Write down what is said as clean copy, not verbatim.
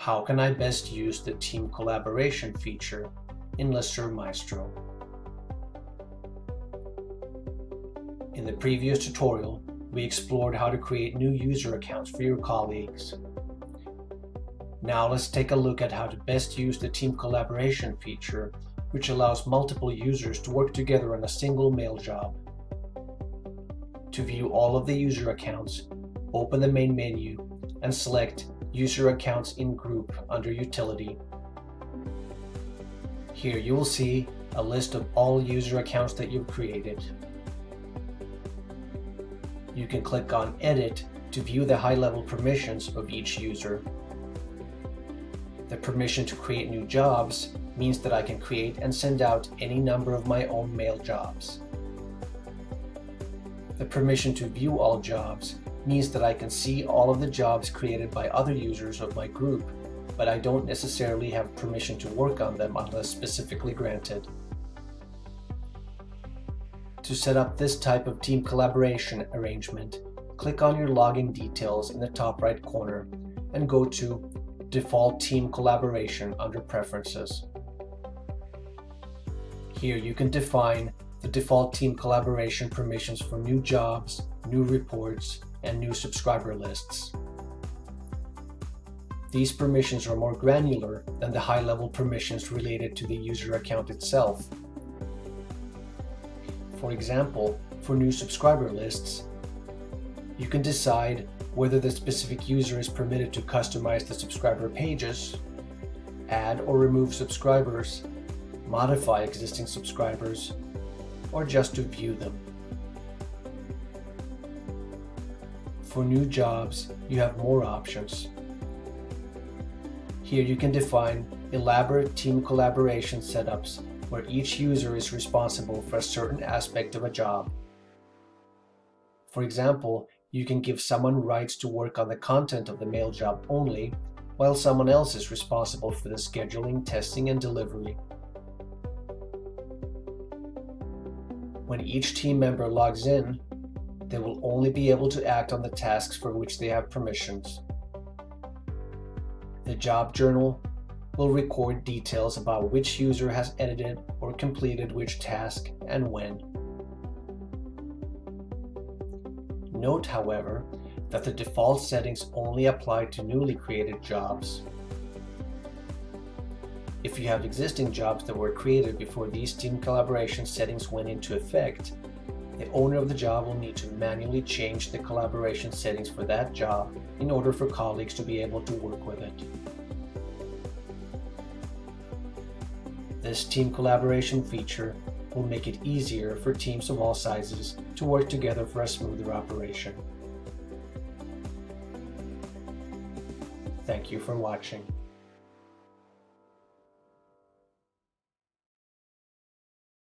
How can I best use the team collaboration feature in LISTSERV Maestro? In the previous tutorial, we explored how to create new user accounts for your colleagues. Now let's take a look at how to best use the team collaboration feature, which allows multiple users to work together on a single mail job. To view all of the user accounts, open the main menu and select User Accounts in Group under Utility. Here you will see a list of all user accounts that you've created. You can click on Edit to view the high-level permissions of each user. The permission to create new jobs means that I can create and send out any number of my own mail jobs. The permission to view all jobs means that I can see all of the jobs created by other users of my group, but I don't necessarily have permission to work on them unless specifically granted. To set up this type of team collaboration arrangement, click on your login details in the top right corner and go to Default Team Collaboration under Preferences. Here you can define the default team collaboration permissions for new jobs, new reports, and new subscriber lists. These permissions are more granular than the high-level permissions related to the user account itself. For example, for new subscriber lists, you can decide whether the specific user is permitted to customize the subscriber pages, add or remove subscribers, modify existing subscribers, or just to view them. For new jobs, you have more options. Here you can define elaborate team collaboration setups where each user is responsible for a certain aspect of a job. For example, you can give someone rights to work on the content of the mail job only, while someone else is responsible for the scheduling, testing, and delivery. When each team member logs in, they will only be able to act on the tasks for which they have permissions. The job journal will record details about which user has edited or completed which task and when. Note, however, that the default settings only apply to newly created jobs. If you have existing jobs that were created before these team collaboration settings went into effect, the owner of the job will need to manually change the collaboration settings for that job in order for colleagues to be able to work with it. This team collaboration feature will make it easier for teams of all sizes to work together for a smoother operation. Thank you for watching.